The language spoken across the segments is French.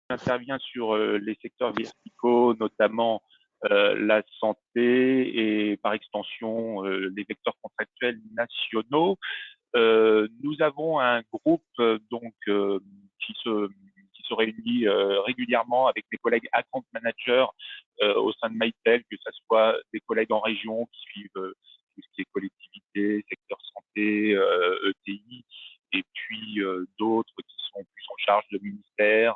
intervient sur les secteurs verticaux, notamment la santé et par extension les vecteurs contractuels nationaux. Nous avons un groupe qui se réunit régulièrement avec des collègues account managers au sein de Mytel, que ce soit des collègues en région qui suivent tout ce qui est collectivité, secteur santé, ETI, et puis d'autres qui sont plus en charge de ministères.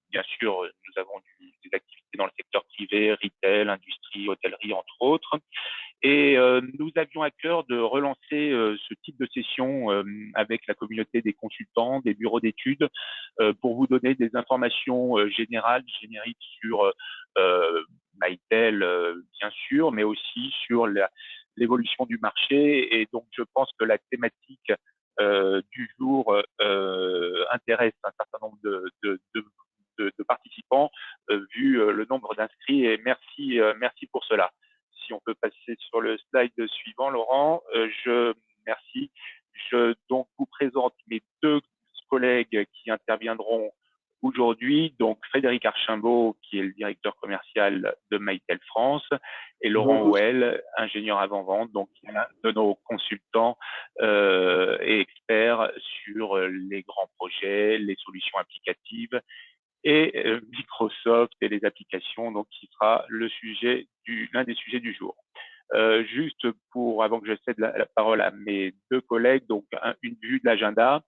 Bien sûr, nous avons des activités dans le secteur privé, retail, industrie, hôtellerie, entre autres. Et nous avions à cœur de relancer ce type de session avec la communauté des consultants, des bureaux d'études, pour vous donner des informations générales, génériques sur Mytel, bien sûr, mais aussi sur l'évolution du marché. Et donc, je pense que la thématique du jour intéresse un certain nombre de participants, vu le nombre d'inscrits. Et merci pour cela. Si on peut passer sur le slide suivant, Laurent, merci. Je donc vous présente mes deux collègues qui interviendront aujourd'hui. Donc Frédéric Archimbaud, qui est le directeur commercial de Mytel France, et Laurent Houel, ingénieur avant-vente, donc l'un de nos consultants et experts sur les grands projets, les solutions applicatives et Microsoft et les applications, donc qui sera l'un des sujets du jour. Juste avant que je cède la parole à mes deux collègues, donc une vue de l'agenda.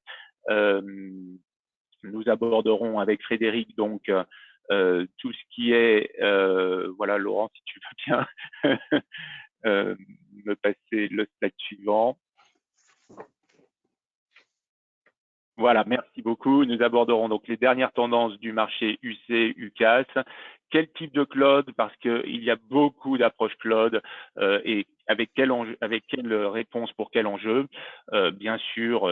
Nous aborderons avec Frédéric donc tout ce qui est voilà, Laurent, si tu veux bien me passer le slide suivant. Voilà, merci beaucoup. Nous aborderons donc les dernières tendances du marché UC, UCaaS. Quel type de cloud? Parce qu'il y a beaucoup d'approches cloud et avec quelle réponse pour quel enjeu? Bien sûr,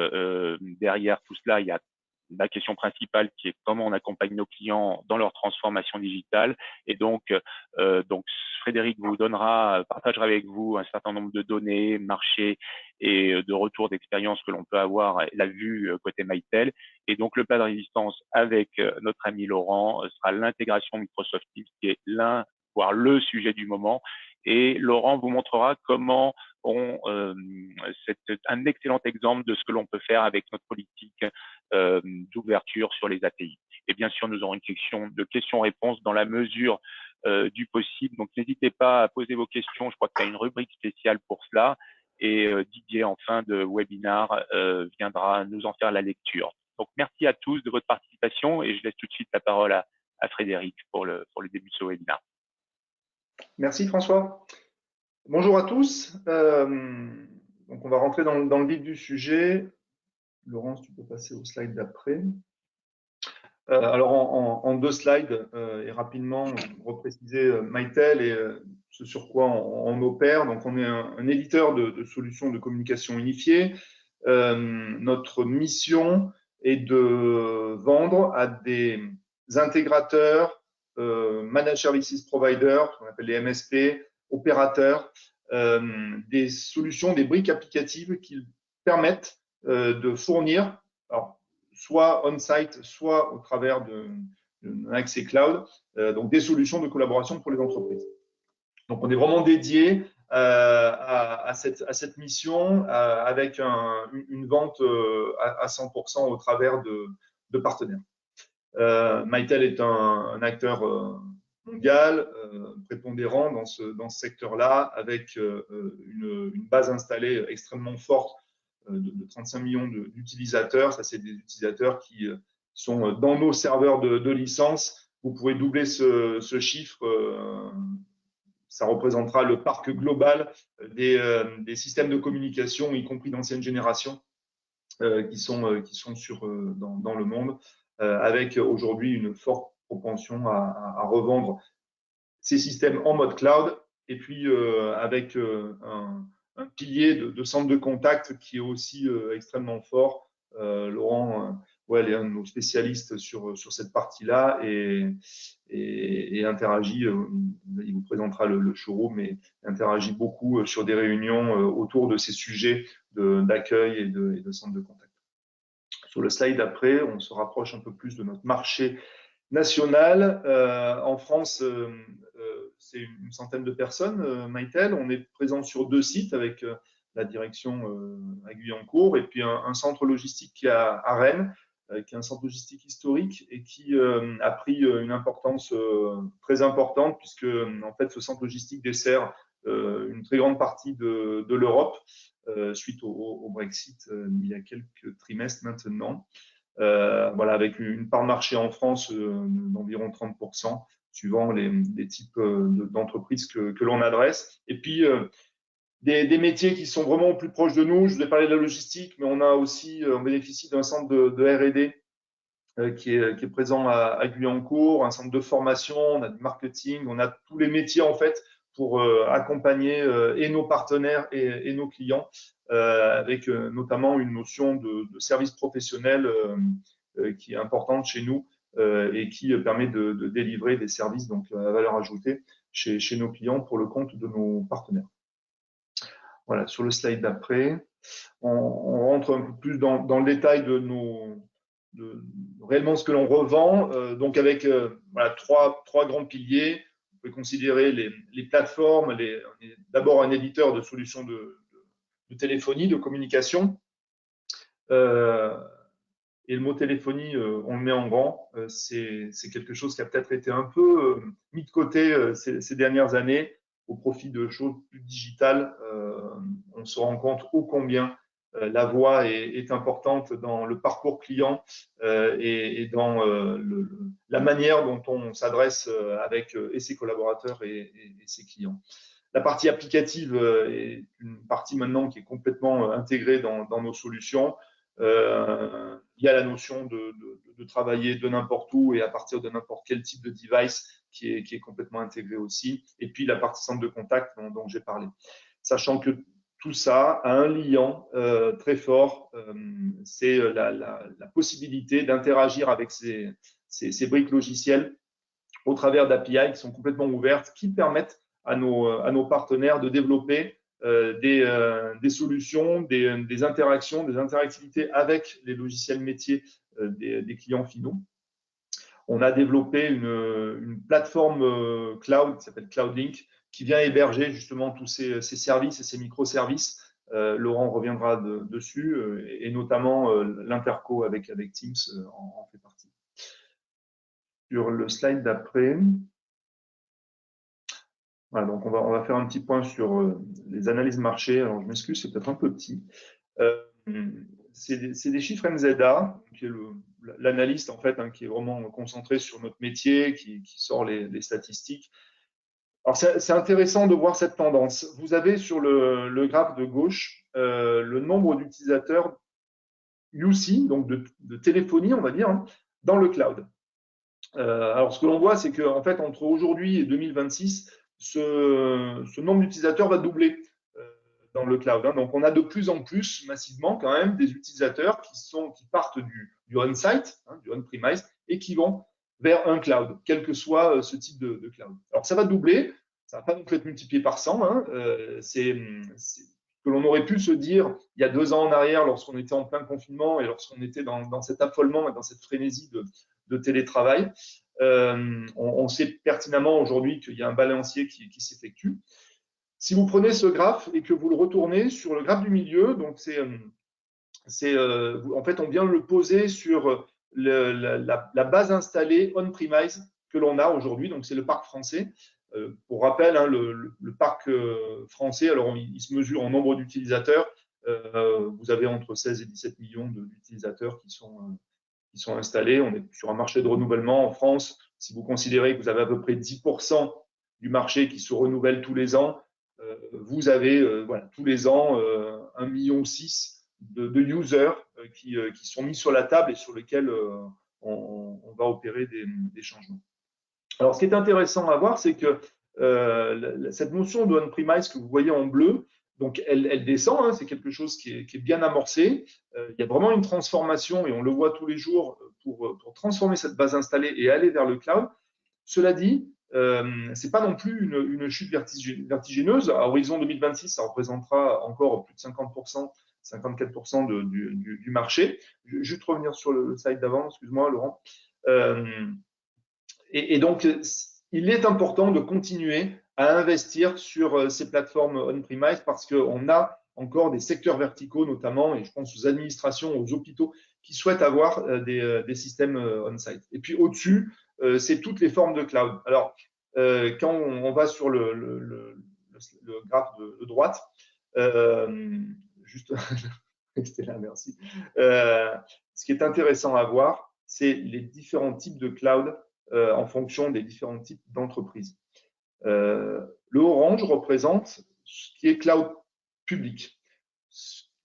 derrière tout cela, il y a la question principale qui est comment on accompagne nos clients dans leur transformation digitale. Et donc Frédéric partagera avec vous un certain nombre de données, marchés et de retours d'expérience que l'on peut avoir, la vue côté Mytel. Et donc le plat de résistance avec notre ami Laurent sera l'intégration Microsoft Teams, qui est voire le sujet du moment. Et Laurent vous montrera comment c'est un excellent exemple de ce que l'on peut faire avec notre politique d'ouverture sur les API. Et bien sûr, nous aurons une section de questions-réponses dans la mesure du possible. Donc, n'hésitez pas à poser vos questions. Je crois qu'il y a une rubrique spéciale pour cela. Et Didier, en fin de webinaire, viendra nous en faire la lecture. Donc, merci à tous de votre participation et je laisse tout de suite la parole à Frédéric pour le début de ce webinaire. Merci François. Bonjour à tous. Donc on va rentrer dans le vif du sujet. Laurence, tu peux passer au slide d'après. Alors en deux slides et rapidement repréciser Mytel et ce sur quoi on opère. Donc on est un éditeur de solutions de communication unifiée. Notre mission est de vendre à des intégrateurs, managed services providers, qu'on appelle les MSP, opérateurs, des solutions, des briques applicatives qui permettent de fournir, alors, soit on-site, soit au travers d'un accès cloud, donc des solutions de collaboration pour les entreprises. Donc, on est vraiment dédié à cette mission avec une vente à 100% au travers de partenaires. Mytel est un acteur mondial, prépondérant dans ce secteur-là, avec une base installée extrêmement forte de 35 millions d'utilisateurs. Ça, c'est des utilisateurs qui sont dans nos serveurs de licence. Vous pouvez doubler ce chiffre. Ça représentera le parc global des systèmes de communication, y compris d'ancienne génération, qui sont dans le monde, avec aujourd'hui une forte propension à revendre ces systèmes en mode cloud, et puis avec un pilier de centre de contact qui est aussi extrêmement fort. Laurent est un de nos spécialistes sur cette partie-là et interagit, il vous présentera le showroom, mais interagit beaucoup sur des réunions autour de ces sujets d'accueil et de centre de contact. Sur le slide d'après, on se rapproche un peu plus de notre marché national. En France, c'est une centaine de personnes, Mytel. On est présent sur 2 sites avec la direction à Guyancourt et puis un centre logistique qui est à Rennes, qui est un centre logistique historique et qui a pris une importance très importante puisque en fait ce centre logistique dessert une très grande partie de l'Europe suite au Brexit il y a quelques trimestres maintenant. Voilà, avec une part de marché en France d'environ 30%, suivant les types d'entreprises que l'on adresse. Et puis, des métiers qui sont vraiment plus proches de nous. Je vous ai parlé de la logistique, mais on a aussi, on bénéficie d'un centre de R&D qui est présent à Guyancourt, un centre de formation, on a du marketing, on a tous les métiers en fait pour accompagner et nos partenaires et nos clients avec notamment une notion de service professionnel qui est importante chez nous et qui permet de délivrer des services donc à valeur ajoutée chez nos clients pour le compte de nos partenaires. Voilà, sur le slide d'après, on rentre un peu plus dans le détail de réellement ce que l'on revend. Donc avec voilà, trois grands piliers. On peut considérer les plateformes. On est d'abord un éditeur de solutions de téléphonie, de communication. Et le mot téléphonie, on le met en grand. C'est quelque chose qui a peut-être été un peu mis de côté ces dernières années au profit de choses plus digitales. On se rend compte ô combien la voix est importante dans le parcours client et dans la manière dont on s'adresse avec et ses collaborateurs et ses clients. La partie applicative est une partie maintenant qui est complètement intégrée dans nos solutions. Il y a la notion de travailler de n'importe où et à partir de n'importe quel type de device qui est complètement intégré aussi. Et puis la partie centre de contact dont j'ai parlé. Sachant que tout ça a un lien très fort, c'est la possibilité d'interagir avec ces briques logicielles au travers d'API qui sont complètement ouvertes, qui permettent à nos partenaires de développer des solutions, des interactions, des interactivités avec les logiciels métiers des clients finaux. On a développé une plateforme cloud qui s'appelle CloudLink, qui vient héberger justement tous ces services et ces microservices. Laurent reviendra dessus, et notamment l'interco avec Teams en fait partie. Sur le slide d'après, voilà, donc on va faire un petit point sur les analyses marché. Alors je m'excuse, c'est peut-être un peu petit. C'est des chiffres NZA, qui est l'analyste en fait, hein, qui est vraiment concentré sur notre métier, qui sort les statistiques. Alors c'est intéressant de voir cette tendance. Vous avez sur le graphe de gauche le nombre d'utilisateurs UC, donc de téléphonie, on va dire, hein, dans le cloud. Alors ce que l'on voit, c'est qu'en fait, entre aujourd'hui et 2026, ce nombre d'utilisateurs va doubler dans le cloud. Hein. Donc, on a de plus en plus massivement quand même des utilisateurs qui partent du on-site, hein, du on-premise, et qui vont vers un cloud, quel que soit ce type de cloud. Alors, ça va doubler, ça va pas non plus être multiplié par 100. Hein. C'est que l'on aurait pu se dire il y a 2 ans en arrière, lorsqu'on était en plein confinement et lorsqu'on était dans cet affolement et dans cette frénésie de télétravail. On sait pertinemment aujourd'hui qu'il y a un balancier qui s'effectue. Si vous prenez ce graphe et que vous le retournez sur le graphe du milieu, donc en fait, on vient le poser sur la base installée on-premise que l'on a aujourd'hui. Donc, c'est le parc français. Pour rappel, hein, le parc français, alors il se mesure en nombre d'utilisateurs. Vous avez entre 16 et 17 millions d'utilisateurs qui sont installés. On est sur un marché de renouvellement en France. Si vous considérez que vous avez à peu près 10% du marché qui se renouvelle tous les ans, vous avez voilà, tous les ans 1,6 million de users qui sont mis sur la table et sur lesquels on va opérer des changements. Alors, ce qui est intéressant à voir, c'est que cette notion de on-premise que vous voyez en bleu, donc elle descend, hein, c'est quelque chose qui est bien amorcé. Il y a vraiment une transformation et on le voit tous les jours pour transformer cette base installée et aller vers le cloud. Cela dit, ce n'est pas non plus une chute vertigineuse. À horizon 2026, ça représentera encore plus de 50%, 54% du marché. Juste revenir sur le slide d'avant, excuse-moi Laurent. Et donc, il est important de continuer à investir sur ces plateformes on-premise parce qu'on a encore des secteurs verticaux notamment, et je pense aux administrations, aux hôpitaux, qui souhaitent avoir des systèmes on-site. Et puis au-dessus, c'est toutes les formes de cloud. Alors, quand on va sur le graphe de droite, juste, c'était là, merci. Ce qui est intéressant à voir, c'est les différents types de cloud en fonction des différents types d'entreprises. Le orange représente ce qui est cloud public.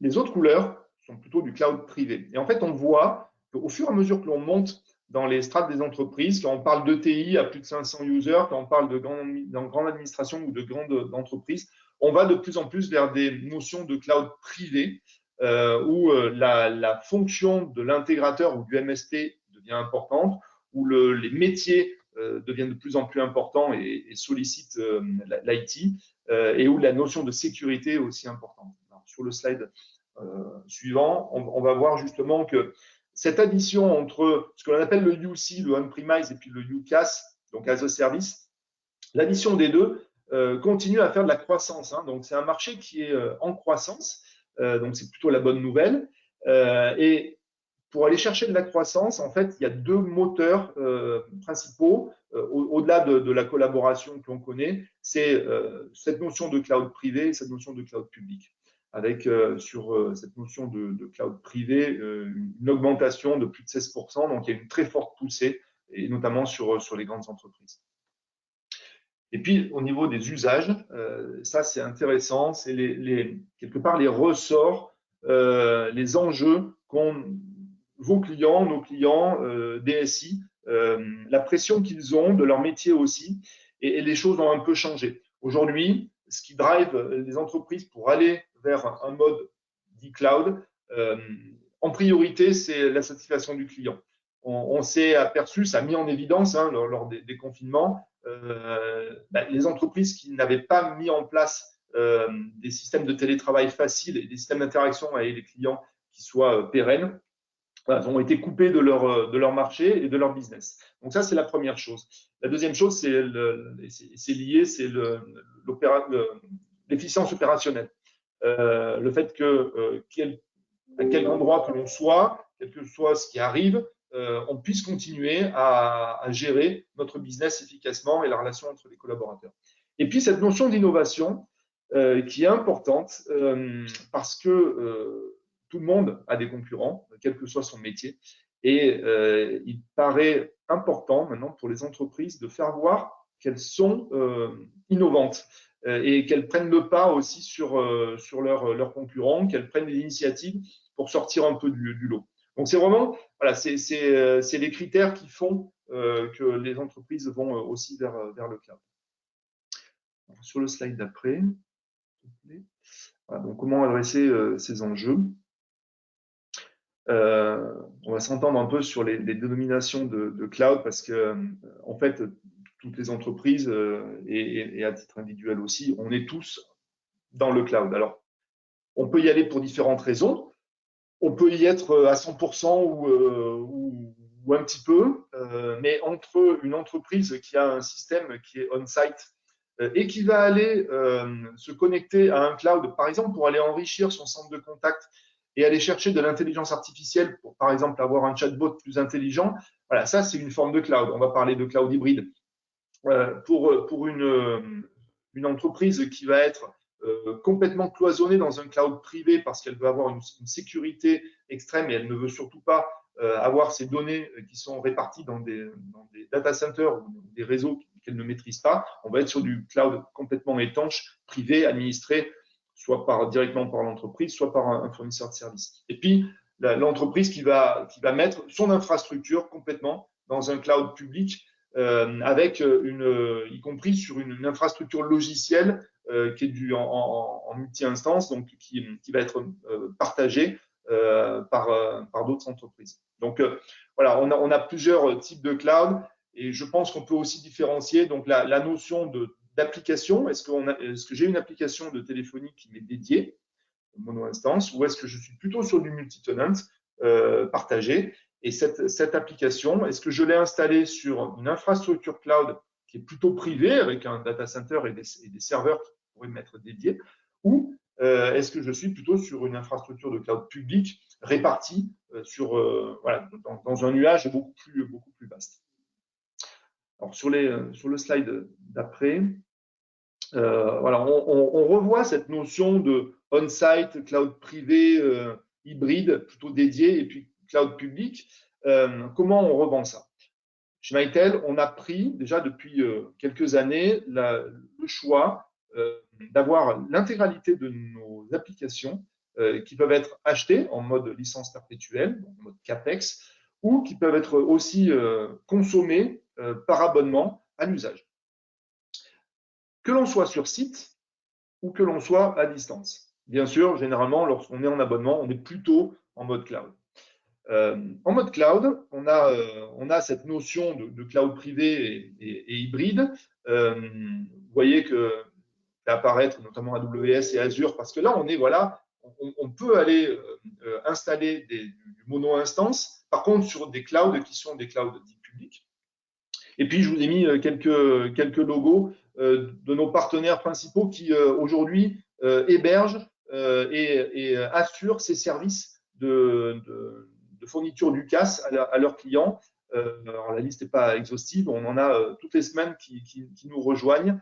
Les autres couleurs sont plutôt du cloud privé. Et en fait, on voit qu'au fur et à mesure que l'on monte dans les strates des entreprises, quand on parle d'ETI à plus de 500 users, quand on parle de grande administration ou de grandes entreprises, on va de plus en plus vers des notions de cloud privé où la fonction de l'intégrateur ou du MSP devient importante, où les métiers deviennent de plus en plus importants et sollicitent l'IT, et où la notion de sécurité est aussi importante. Alors, sur le slide suivant, on va voir justement que cette addition entre ce que l'on appelle le UC, le on-premise, et puis le UCaaS, donc as a service, l'addition des deux continue à faire de la croissance. Hein. Donc, c'est un marché qui est en croissance. Donc, c'est plutôt la bonne nouvelle. Et pour aller chercher de la croissance, en fait, il y a deux moteurs principaux, au-delà de la collaboration que l'on connaît, c'est cette notion de cloud privé et cette notion de cloud public. Avec sur cette notion de cloud privé, une augmentation de plus de 16%, donc il y a une très forte poussée, et notamment sur les grandes entreprises. Et puis, au niveau des usages, ça c'est intéressant, c'est quelque part les ressorts, les enjeux qu'ont vos clients, nos clients, DSI, la pression qu'ils ont de leur métier aussi, et les choses ont un peu changé. Aujourd'hui, ce qui drive les entreprises pour aller vers un mode dit cloud, en priorité, c'est la satisfaction du client. On s'est aperçu, ça a mis en évidence hein, lors des confinements, les entreprises qui n'avaient pas mis en place des systèmes de télétravail faciles et des systèmes d'interaction avec les clients qui soient pérennes, ont été coupées de leur marché et de leur business. Donc ça, c'est la première chose. La deuxième chose, c'est lié, c'est l'efficience opérationnelle. Le fait que à quel endroit que l'on soit, quel que soit ce qui arrive, on puisse continuer à gérer notre business efficacement et la relation entre les collaborateurs. Et puis cette notion d'innovation qui est importante parce que tout le monde a des concurrents, quel que soit son métier, et il paraît important maintenant pour les entreprises de faire voir qu'elles sont innovantes et qu'elles prennent le pas aussi sur leurs concurrents, qu'elles prennent des initiatives pour sortir un peu du lot. Donc c'est vraiment, voilà, c'est les critères qui font que les entreprises vont aussi vers le cloud. Alors, sur le slide d'après, voilà, donc comment adresser ces enjeux. On va s'entendre un peu sur les dénominations de cloud parce que en fait toutes les entreprises et à titre individuel aussi, on est tous dans le cloud. Alors on peut y aller pour différentes raisons. On peut y être à 100% ou un petit peu, mais entre une entreprise qui a un système qui est on-site et qui va aller se connecter à un cloud, par exemple, pour aller enrichir son centre de contact et aller chercher de l'intelligence artificielle pour, par exemple, avoir un chatbot plus intelligent, voilà, ça, c'est une forme de cloud. On va parler de cloud hybride. Pour une entreprise qui va être complètement cloisonnée dans un cloud privé parce qu'elle veut avoir une sécurité extrême et elle ne veut surtout pas avoir ces données qui sont réparties dans des data centers ou des réseaux qu'elle ne maîtrise pas, on va être sur du cloud complètement étanche, privé, administré, soit directement par l'entreprise, soit par un fournisseur de services. Et puis, l'entreprise qui va mettre son infrastructure complètement dans un cloud public avec y compris sur une infrastructure logicielle qui est en multi-instance, donc qui va être partagée par d'autres entreprises. Donc voilà, on a plusieurs types de cloud et je pense qu'on peut aussi différencier donc la notion d'application. Est-ce que j'ai une application de téléphonie qui m'est dédiée, mono-instance, ou est-ce que je suis plutôt sur du multi-tenant partagé? Et cette application, est-ce que je l'ai installée sur une infrastructure cloud qui est plutôt privée, avec un data center et des serveurs qui pourraient m'être dédiés, ou est-ce que je suis plutôt sur une infrastructure de cloud publique répartie voilà, dans un nuage beaucoup plus vaste. Alors, sur le slide d'après, voilà, on revoit cette notion de on-site, cloud privé, hybride, plutôt dédié, et puis cloud public. Comment on revend ça? Chez Mitel, on a pris déjà depuis quelques années le choix d'avoir l'intégralité de nos applications qui peuvent être achetées en mode licence perpétuelle, en mode CAPEX, ou qui peuvent être aussi consommées par abonnement à l'usage. Que l'on soit sur site ou que l'on soit à distance. Bien sûr, généralement, lorsqu'on est en abonnement, on est plutôt en mode cloud. En mode cloud, on a cette notion de cloud privé et hybride. Vous voyez que apparaître notamment AWS et Azure, parce que là, on peut aller installer du mono-instance, par contre, sur des clouds qui sont des clouds dits publics. Et puis, je vous ai mis quelques logos de nos partenaires principaux qui, aujourd'hui, hébergent et assurent ces services de fourniture du CAS à leurs clients. Alors, la liste n'est pas exhaustive, on en a toutes les semaines qui nous rejoignent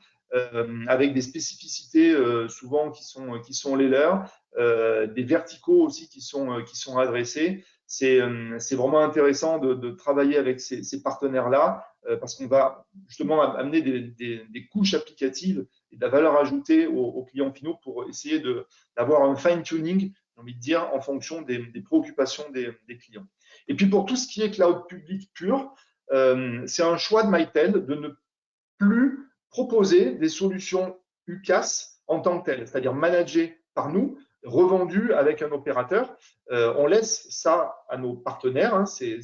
avec des spécificités souvent qui sont les leurs, des verticaux aussi qui sont adressés. C'est vraiment intéressant de travailler avec ces partenaires-là parce qu'on va justement amener des couches applicatives et de la valeur ajoutée aux clients finaux pour essayer d'avoir un fine-tuning, j'ai envie de dire, en fonction des préoccupations des clients. Et puis pour tout ce qui est cloud public pur, c'est un choix de Mitel de ne plus proposer des solutions UCaaS en tant que telles, c'est-à-dire managées par nous, revendues avec un opérateur. On laisse ça à nos partenaires. Hein, c'est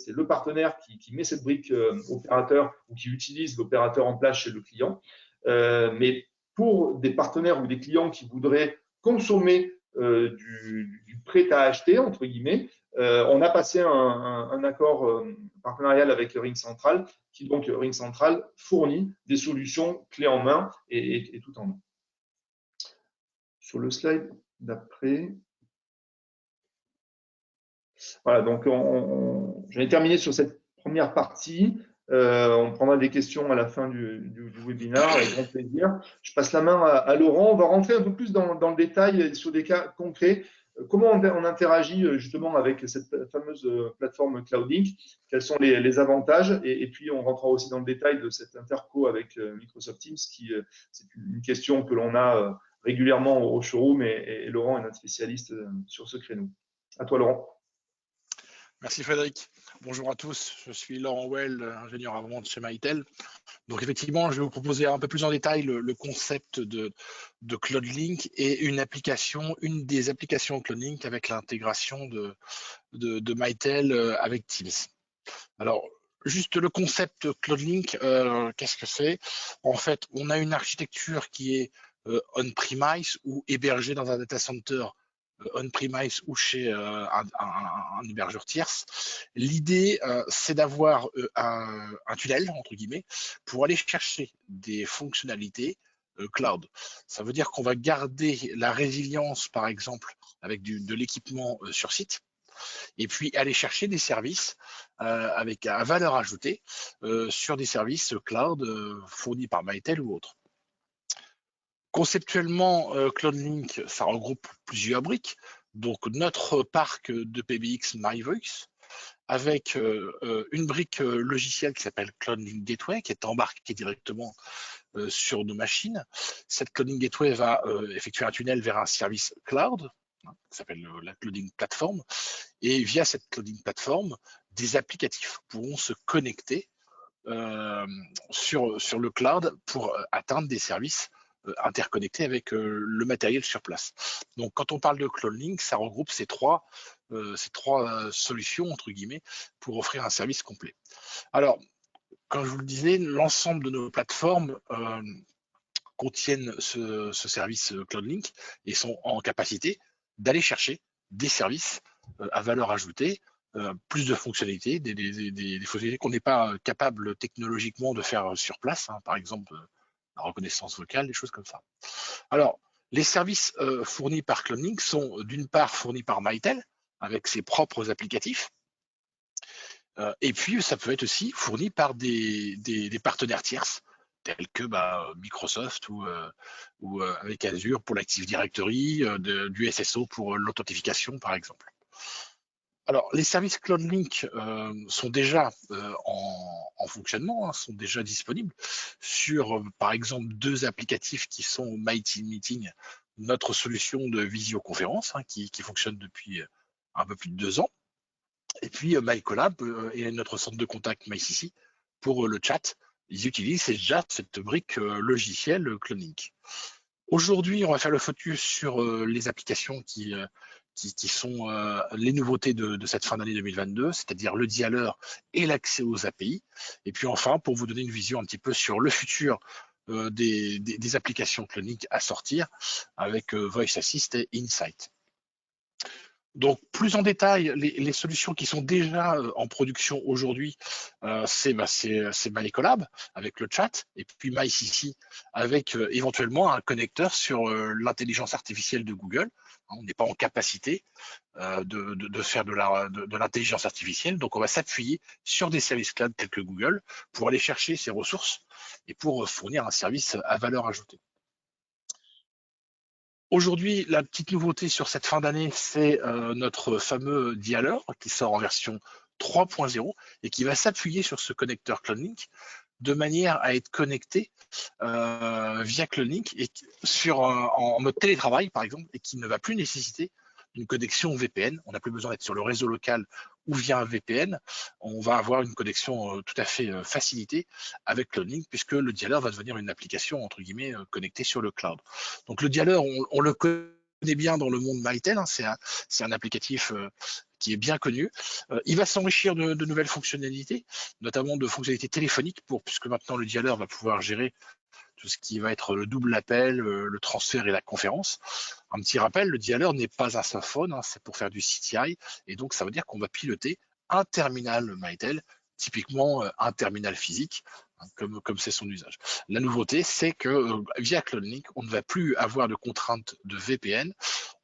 le partenaire qui met cette brique opérateur ou qui utilise l'opérateur en place chez le client. Mais pour des partenaires ou des clients qui voudraient consommer du prêt à acheter, entre guillemets, on a passé un accord partenarial avec Ring Central, qui donc Ring Central fournit des solutions clés en main et tout en main. Sur le slide d'après, voilà, donc j'en ai terminé sur cette première partie. On prendra des questions à la fin du webinaire avec grand plaisir. Je passe la main à Laurent. On va rentrer un peu plus dans le détail sur des cas concrets. Comment on interagit justement avec cette fameuse plateforme CloudLink? Quels sont les avantages? Et puis, on rentrera aussi dans le détail de cette interco avec Microsoft Teams, c'est une question que l'on a régulièrement au showroom et Laurent est notre spécialiste sur ce créneau. À toi, Laurent. Merci Frédéric. Bonjour à tous, je suis Laurent Well, ingénieur avant-vente chez Mitel. Donc effectivement, je vais vous proposer un peu plus en détail le concept de CloudLink et une des applications CloudLink avec l'intégration de Mitel avec Teams. Alors, juste le concept CloudLink, qu'est-ce que c'est? En fait, on a une architecture qui est on-premise ou hébergée dans un data center on-premise ou chez un hébergeur tierce. L'idée, c'est d'avoir un tunnel, entre guillemets, pour aller chercher des fonctionnalités cloud. Ça veut dire qu'on va garder la résilience, par exemple, avec de l'équipement sur site, et puis aller chercher des services avec à valeur ajoutée sur des services cloud fournis par Mitel ou autres. Conceptuellement, CloudLink, ça regroupe plusieurs briques. Donc, notre parc de PBX MyVoice, avec une brique logicielle qui s'appelle CloudLink Gateway, qui est embarquée directement sur nos machines. Cette CloudLink Gateway va effectuer un tunnel vers un service cloud, qui s'appelle la CloudLink Platform. Et via cette CloudLink Platform, des applicatifs pourront se connecter sur le cloud pour atteindre des services interconnectés avec le matériel sur place. Donc, quand on parle de CloudLink, ça regroupe ces trois solutions, entre guillemets, pour offrir un service complet. Alors, comme je vous le disais, l'ensemble de nos plateformes contiennent ce service CloudLink et sont en capacité d'aller chercher des services à valeur ajoutée plus de fonctionnalités, des fonctionnalités qu'on n'est pas capable technologiquement de faire sur place, hein, par exemple la reconnaissance vocale, des choses comme ça. Alors, les services fournis par CloudLink sont d'une part fournis par Mitel, avec ses propres applicatifs, et puis ça peut être aussi fourni par des partenaires tierces, tels que Microsoft ou avec Azure pour l'Active Directory, du SSO pour l'authentification, par exemple. Alors, les services CloudLink sont déjà en fonctionnement, hein, sont déjà disponibles sur, par exemple, 2 applicatifs qui sont MyTeamMeeting, notre solution de visioconférence, hein, qui fonctionne depuis un peu plus de 2 ans, et puis MyCollab et notre centre de contact MyCC pour le chat. Ils utilisent déjà cette brique logicielle CloudLink. Aujourd'hui, on va faire le focus sur les applications qui sont les nouveautés de cette fin d'année 2022, c'est-à-dire le dialer et l'accès aux API. Et puis enfin, pour vous donner une vision un petit peu sur le futur des applications CloudLink à sortir avec Voice Assist et Insight. Donc, plus en détail, les solutions qui sont déjà en production aujourd'hui, c'est MyCollab avec le chat, et puis MyCC avec éventuellement un connecteur sur l'intelligence artificielle de Google. On n'est pas en capacité de faire de l'intelligence artificielle, donc on va s'appuyer sur des services cloud tels que Google pour aller chercher ces ressources et pour fournir un service à valeur ajoutée. Aujourd'hui, la petite nouveauté sur cette fin d'année, c'est notre fameux dialer qui sort en version 3.0 et qui va s'appuyer sur ce connecteur CloudLink de manière à être connecté via CloudLink et en mode télétravail, par exemple, et qui ne va plus nécessiter une connexion VPN. On n'a plus besoin d'être sur le réseau local ou via un VPN. On va avoir une connexion tout à fait facilitée avec CloudLink, puisque le dialer va devenir une application, entre guillemets, connectée sur le cloud. Donc le dialer, on le connaît bien dans le monde Mitel, hein, c'est un applicatif qui est bien connu. Il va s'enrichir de nouvelles fonctionnalités, notamment de fonctionnalités téléphoniques, puisque maintenant le dialer va pouvoir gérer tout ce qui va être le double appel, le transfert et la conférence. Un petit rappel, le dialer n'est pas un softphone, hein, c'est pour faire du CTI, et donc ça veut dire qu'on va piloter un terminal Mitel, typiquement un terminal physique, hein, comme c'est son usage. La nouveauté, c'est que via CloudLink, on ne va plus avoir de contraintes de VPN,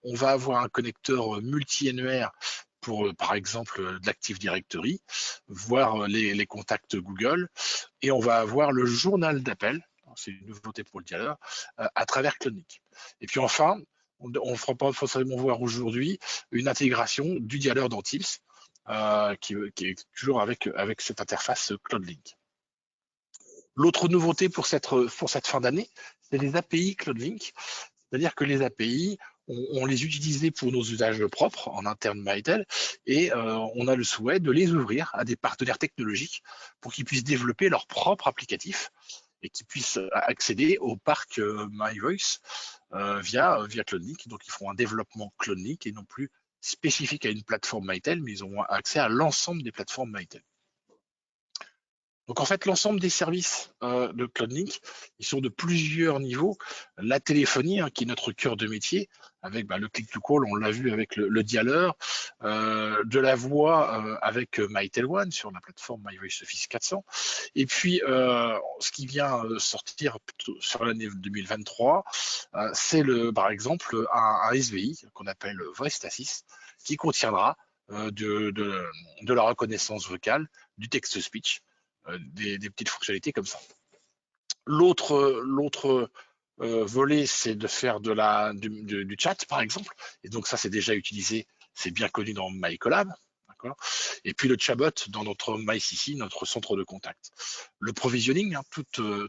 on va avoir un connecteur multi-annuaire pour, par exemple, de l'Active Directory, voir les contacts Google, et on va avoir le journal d'appel, c'est une nouveauté pour le dialer, à travers CloudLink. Et puis enfin, on ne fera pas forcément voir aujourd'hui une intégration du dialer dans Teams, qui est toujours avec cette interface CloudLink. L'autre nouveauté pour cette fin d'année, c'est les API CloudLink. C'est-à-dire que les API, on les utilisait pour nos usages propres en interne Mitel et on a le souhait de les ouvrir à des partenaires technologiques pour qu'ils puissent développer leur propre applicatif et qu'ils puissent accéder au parc MyVoice via CloudLink. Donc, ils feront un développement CloudLink et non plus spécifique à une plateforme Mitel, mais ils auront accès à l'ensemble des plateformes Mitel. Donc en fait, l'ensemble des services de CloudLink, ils sont de plusieurs niveaux. La téléphonie, hein, qui est notre cœur de métier, avec le click-to-call, on l'a vu avec le dialer, de la voix avec Mitel One sur la plateforme MyVoice Office 400. Et puis, ce qui vient sortir plutôt sur l'année 2023, c'est par exemple un SVI qu'on appelle Voice Assist, qui contiendra de la reconnaissance vocale, du text-to-speech, des petites fonctionnalités comme ça. L'autre volet, c'est de faire du chat, par exemple. Et donc ça, c'est déjà utilisé, c'est bien connu dans MyCollab. Et puis le chatbot dans notre MyCC, notre centre de contact. Le provisioning, hein,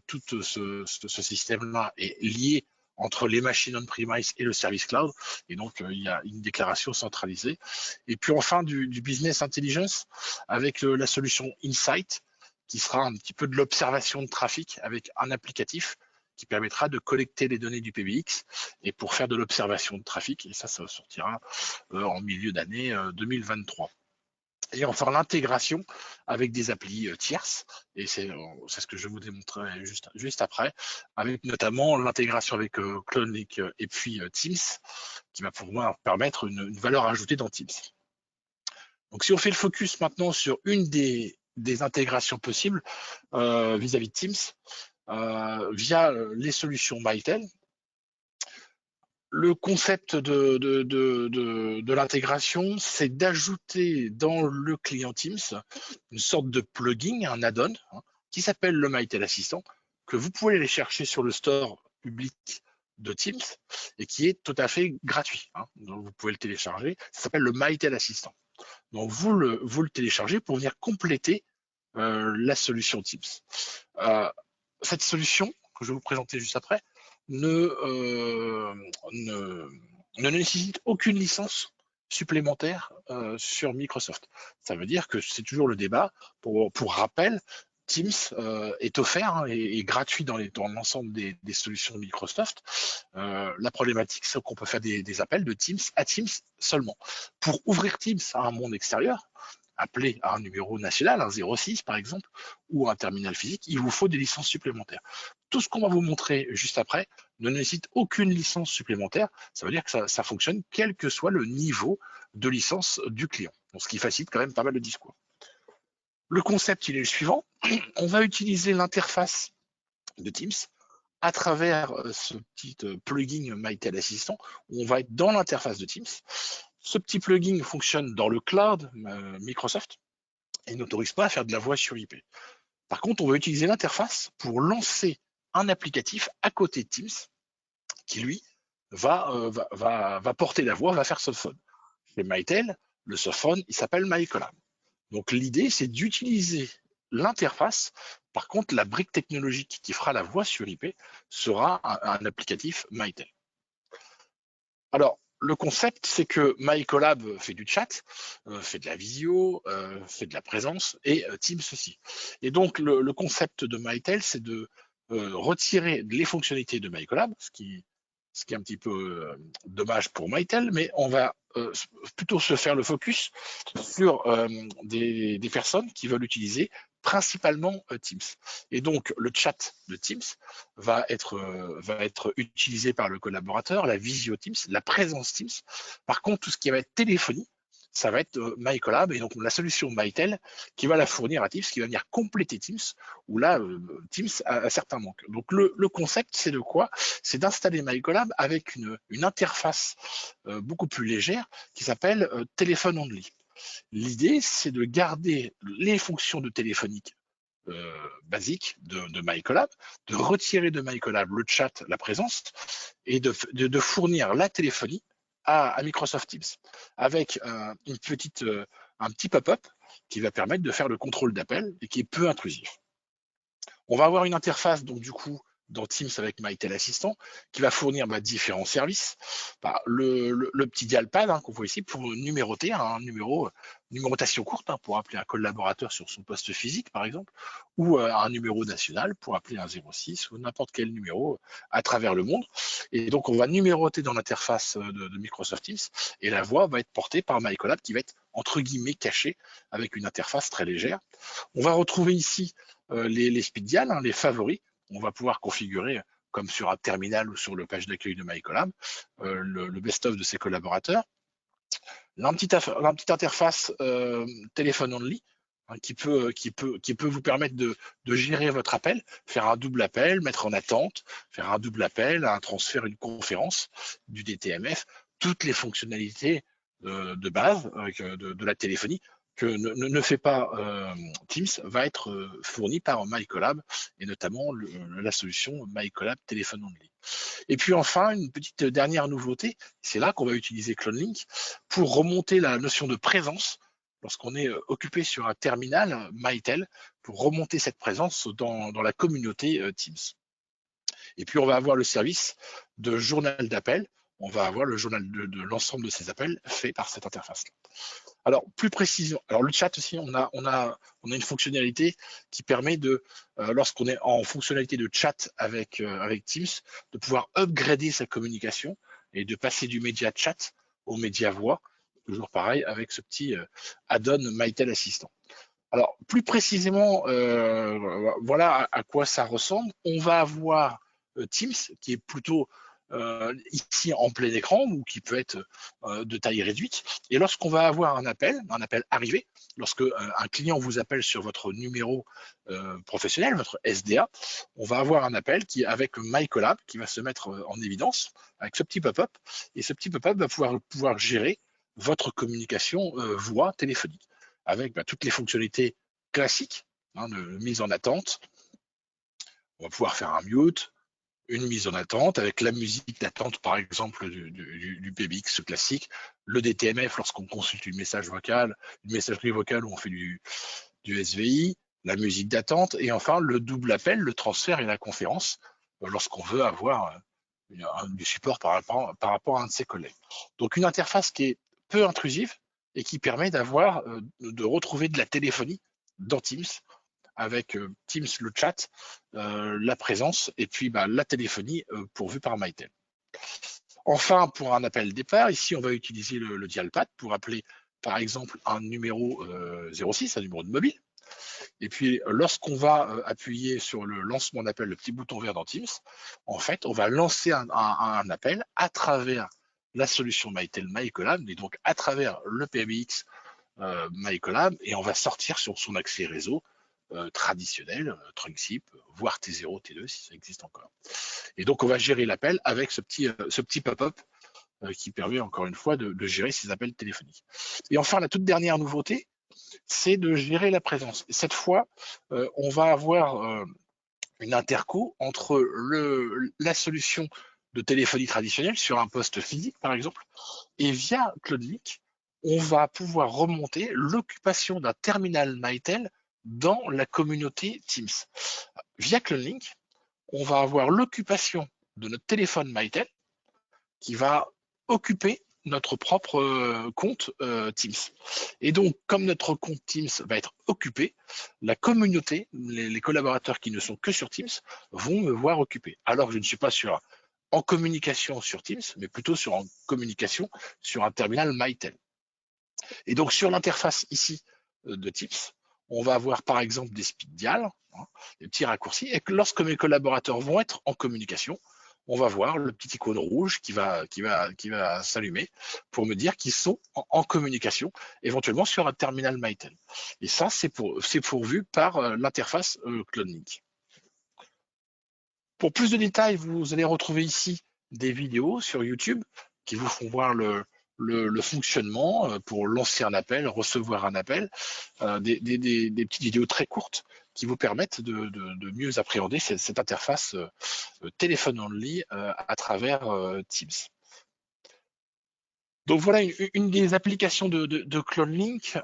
tout ce système-là est lié entre les machines on-premise et le service cloud. Et donc, il y a une déclaration centralisée. Et puis enfin, du business intelligence avec la solution Insight, qui sera un petit peu de l'observation de trafic avec un applicatif qui permettra de collecter les données du PBX et pour faire de l'observation de trafic. Et ça sortira en milieu d'année 2023. Et enfin, l'intégration avec des applis tierces, et c'est ce que je vous démontrerai juste après, avec notamment l'intégration avec CloudLink et puis Teams, qui va pouvoir permettre une valeur ajoutée dans Teams. Donc, si on fait le focus maintenant sur une des intégrations possibles vis-à-vis de Teams, via les solutions Mitel, le concept de l'intégration, c'est d'ajouter dans le client Teams une sorte de plugin, un add-on, qui s'appelle le Mitel Assistant, que vous pouvez aller chercher sur le store public de Teams et qui est tout à fait gratuit. Donc vous pouvez le télécharger. Ça s'appelle le Mitel Assistant. Donc vous le téléchargez pour venir compléter la solution Teams. Cette solution, que je vais vous présenter juste après, ne nécessite aucune licence supplémentaire sur Microsoft. Ça veut dire que c'est toujours le débat. Pour rappel, Teams est offert et gratuit dans l'ensemble des solutions de Microsoft. La problématique, c'est qu'on peut faire des appels de Teams à Teams seulement. Pour ouvrir Teams à un monde extérieur, appelé à un numéro national, un 06 par exemple, ou un terminal physique, il vous faut des licences supplémentaires. Tout ce qu'on va vous montrer juste après ne nécessite aucune licence supplémentaire. Ça veut dire que ça fonctionne quel que soit le niveau de licence du client. Donc, ce qui facilite quand même pas mal le discours. Le concept, il est le suivant. On va utiliser l'interface de Teams à travers ce petit plugin Mitel Assistant, où on va être dans l'interface de Teams. Ce petit plugin fonctionne dans le cloud Microsoft et n'autorise pas à faire de la voix sur IP. Par contre, on va utiliser l'interface pour lancer un applicatif à côté de Teams qui, lui, va porter la voix, va faire softphone. Chez Mitel, le softphone, il s'appelle MyCollab. Donc l'idée, c'est d'utiliser l'interface. Par contre, la brique technologique qui fera la voix sur IP sera un applicatif Mitel. Alors, le concept, c'est que MyCollab fait du chat, fait de la visio, fait de la présence, et Teams aussi. Et donc, le concept de Mitel, c'est de retirer les fonctionnalités de MyCollab, ce qui est un petit peu dommage pour Mitel, mais on va plutôt se faire le focus sur des personnes qui veulent utiliser principalement Teams. Et donc, le chat de Teams va être utilisé par le collaborateur, la visio Teams, la présence Teams. Par contre, tout ce qui va être téléphonie, ça va être MyCollab et donc la solution Mitel qui va la fournir à Teams, qui va venir compléter Teams, où là, Teams a certains manques. Donc, le concept, c'est de quoi? C'est d'installer MyCollab avec une interface beaucoup plus légère qui s'appelle Téléphone Only. L'idée, c'est de garder les fonctions de téléphonique basiques de MyCollab, de retirer de MyCollab le chat, la présence, et de fournir la téléphonie à Microsoft Teams, avec un petit pop-up qui va permettre de faire le contrôle d'appel et qui est peu intrusif. On va avoir une interface, donc du coup, dans Teams avec Mitel Assistant, qui va fournir différents services. Le petit dialpad qu'on voit ici pour numéroter un numérotation courte pour appeler un collaborateur sur son poste physique, par exemple, ou un numéro national pour appeler un 06 ou n'importe quel numéro à travers le monde. Et donc, on va numéroter dans l'interface de Microsoft Teams et la voix va être portée par MyCollab qui va être entre guillemets cachée avec une interface très légère. On va retrouver ici les speed dials, les favoris. On va pouvoir configurer, comme sur un terminal ou sur le page d'accueil de MyCollab, le best-of de ses collaborateurs. La petite interface téléphone only qui peut vous permettre de gérer votre appel, faire un double appel, mettre en attente, faire un double appel, un transfert, une conférence, du DTMF, toutes les fonctionnalités de base de la téléphonie que ne fait pas Teams va être fourni par MyCollab et notamment la solution MyCollab Téléphone Only. Et puis enfin, une petite dernière nouveauté, c'est là qu'on va utiliser CloneLink pour remonter la notion de présence lorsqu'on est occupé sur un terminal Mitel pour remonter cette présence dans la communauté Teams. Et puis on va avoir le service de journal d'appel. On va avoir le journal de l'ensemble de ces appels fait par cette interface-là. Alors, plus précisément, alors le chat aussi, on a une fonctionnalité qui permet de, lorsqu'on est en fonctionnalité de chat avec Teams, de pouvoir upgrader sa communication et de passer du média chat au média voix, toujours pareil avec ce petit add-on Mitel Assistant. Alors, plus précisément, voilà à quoi ça ressemble. On va avoir Teams qui est plutôt ici en plein écran ou qui peut être de taille réduite. Et lorsqu'on va avoir un appel arrivé, lorsque un client vous appelle sur votre numéro professionnel, votre SDA, on va avoir un appel qui, avec MyCollab, qui va se mettre en évidence avec ce petit pop-up. Et ce petit pop-up va pouvoir gérer votre communication voix téléphonique avec toutes les fonctionnalités classiques de mise en attente. On va pouvoir faire un mute, une mise en attente avec la musique d'attente, par exemple, du PBX classique, le DTMF lorsqu'on consulte une messagerie vocale où on fait du SVI, la musique d'attente, et enfin le double appel, le transfert et la conférence lorsqu'on veut avoir du support par rapport à un de ses collègues. Donc une interface qui est peu intrusive et qui permet de retrouver de la téléphonie dans Teams, avec Teams, le chat, la présence et puis la téléphonie pourvue par Mytel. Enfin, pour un appel départ, ici, on va utiliser le dialpad pour appeler, par exemple, un numéro 06, un numéro de mobile. Et puis, lorsqu'on va appuyer sur le lancement d'appel, le petit bouton vert dans Teams, en fait, on va lancer un appel à travers la solution Mytel MyCollab, et donc à travers le PBX MyCollab, et on va sortir sur son accès réseau traditionnel, Trunksip, voire T0, T2 si ça existe encore. Et donc on va gérer l'appel avec ce petit pop-up qui permet encore une fois de gérer ces appels téléphoniques. Et enfin, la toute dernière nouveauté, c'est de gérer la présence. Cette fois, on va avoir une interco entre la solution de téléphonie traditionnelle sur un poste physique, par exemple, et via CloudLink, on va pouvoir remonter l'occupation d'un terminal Mytel dans la communauté Teams. Via CloudLink, on va avoir l'occupation de notre téléphone Mytel qui va occuper notre propre compte Teams. Et donc, comme notre compte Teams va être occupé, la communauté, les collaborateurs qui ne sont que sur Teams, vont me voir occupé. Alors que je ne suis pas en communication sur Teams, mais plutôt en communication sur un terminal Mytel. Et donc, sur l'interface ici de Teams, on va avoir par exemple des speed dial, des petits raccourcis, et que lorsque mes collaborateurs vont être en communication, on va voir le petit icône rouge qui va s'allumer pour me dire qu'ils sont en communication, éventuellement sur un terminal Mytel. Et ça, c'est pourvu par l'interface CloudLink. Pour plus de détails, vous allez retrouver ici des vidéos sur YouTube qui vous font voir le fonctionnement pour lancer un appel, recevoir un appel, des petites vidéos très courtes qui vous permettent de mieux appréhender cette interface téléphone only à travers Teams. Donc voilà une des applications de CloudLink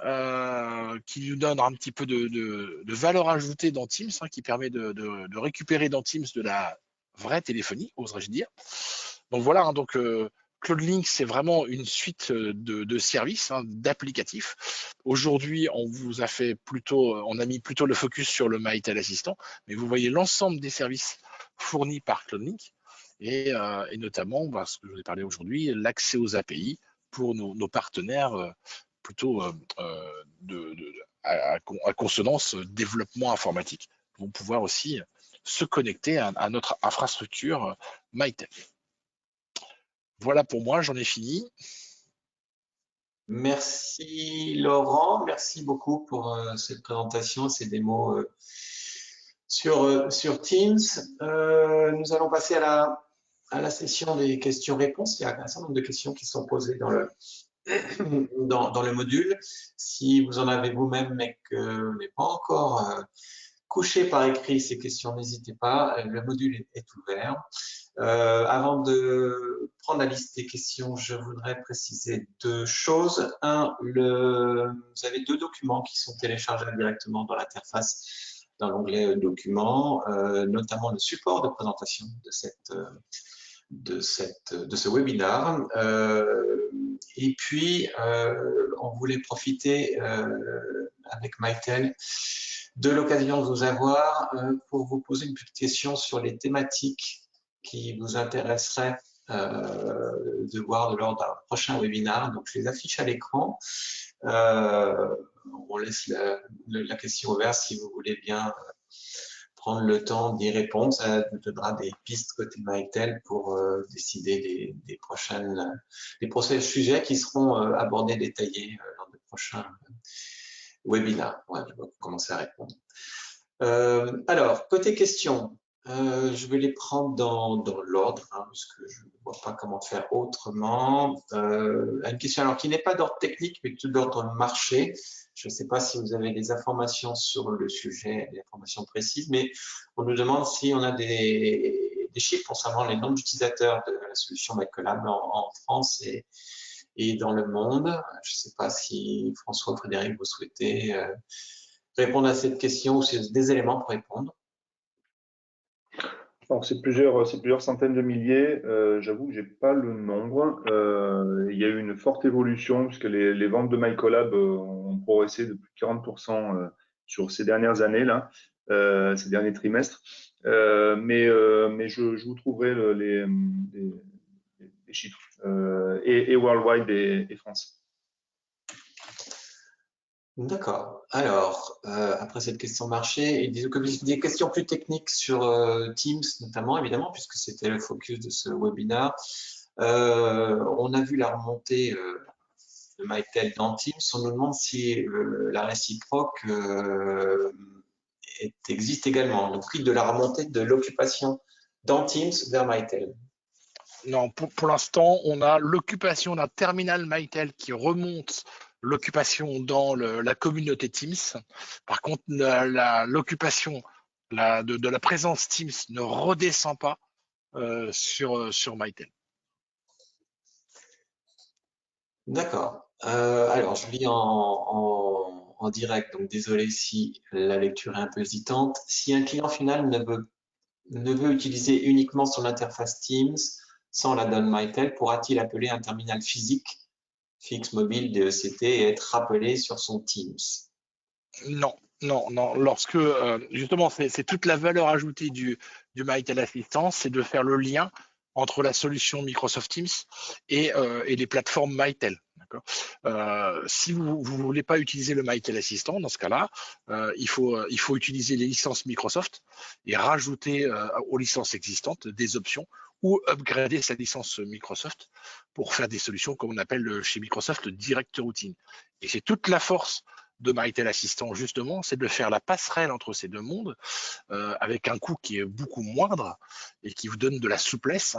qui nous donne un petit peu de valeur ajoutée dans Teams, qui permet de récupérer dans Teams de la vraie téléphonie, oserais-je dire. Donc voilà, donc CloudLink, c'est vraiment une suite de services, d'applicatifs. Aujourd'hui, on a mis plutôt le focus sur le Mytel Assistant, mais vous voyez l'ensemble des services fournis par CloudLink et notamment, ce que je vous ai parlé aujourd'hui, l'accès aux API pour nos partenaires plutôt à consonance développement informatique vont pouvoir aussi se connecter à notre infrastructure Mytel. Voilà pour moi, j'en ai fini. Merci Laurent, merci beaucoup pour cette présentation, ces démos sur Teams. Nous allons passer à la session des questions-réponses. Il y a un certain nombre de questions qui sont posées dans le module. Si vous en avez vous-même mais que vous n'avez pas encore couché par écrit ces questions, n'hésitez pas, le module est ouvert. Avant de prendre la liste des questions, je voudrais préciser deux choses. Un, vous avez deux documents qui sont téléchargeables directement dans l'interface, dans l'onglet documents, notamment le support de présentation de ce webinaire. Et puis, on voulait profiter avec Mytel de l'occasion de vous avoir pour vous poser une petite question sur les thématiques qui vous intéresseraient de voir lors d'un prochain webinaire. Donc, je les affiche à l'écran. On laisse la question ouverte si vous voulez bien prendre le temps d'y répondre. Ça nous donnera des pistes côté Mytel pour décider des prochains sujets qui seront abordés, détaillés lors de prochains webinaires. Ouais, je vais commencer à répondre. Alors, côté questions, je vais les prendre dans l'ordre, parce que je ne vois pas comment faire autrement. Une question alors qui n'est pas d'ordre technique, mais plutôt d'ordre marché. Je ne sais pas si vous avez des informations sur le sujet, des informations précises, mais on nous demande si on a des chiffres concernant les nombres d'utilisateurs de la solution MyCollab en France et dans le monde. Je ne sais pas si François ou Frédéric, vous souhaitez répondre à cette question ou si vous avez des éléments pour répondre. Donc, c'est plusieurs centaines de milliers. J'avoue que j'ai pas le nombre. Il y a eu une forte évolution puisque les ventes de MyCollab ont progressé de plus de 40% sur ces dernières années là, ces derniers trimestres. Mais je vous trouverai les chiffres et worldwide et France. D'accord. Alors, après cette question marché, des questions plus techniques sur Teams notamment, évidemment, puisque c'était le focus de ce webinaire. On a vu la remontée de Mytel dans Teams. On nous demande si la réciproque existe également. Le prix de la remontée de l'occupation dans Teams vers Mytel. Non, pour l'instant, on a l'occupation d'un terminal Mytel qui remonte l'occupation dans la communauté Teams. Par contre, l'occupation de la présence Teams ne redescend pas sur Mytel. D'accord. Alors, je lis en direct, donc désolé si la lecture est un peu hésitante. Si un client final ne veut utiliser uniquement son interface Teams sans la donne Mytel, pourra-t-il appeler un terminal physique, fixe, mobile, DECT et être rappelé sur son Teams? Non. Lorsque, justement, c'est toute la valeur ajoutée du Mytel Assistance, c'est de faire le lien entre la solution Microsoft Teams et les plateformes Mytel. Si vous ne voulez pas utiliser le Mytel Assistant, dans ce cas-là, il faut utiliser les licences Microsoft et rajouter aux licences existantes des options ou upgrader sa licence Microsoft pour faire des solutions comme on appelle chez Microsoft Direct Routing. Et c'est toute la force de Mytel Assistant, justement, c'est de faire la passerelle entre ces deux mondes avec un coût qui est beaucoup moindre et qui vous donne de la souplesse.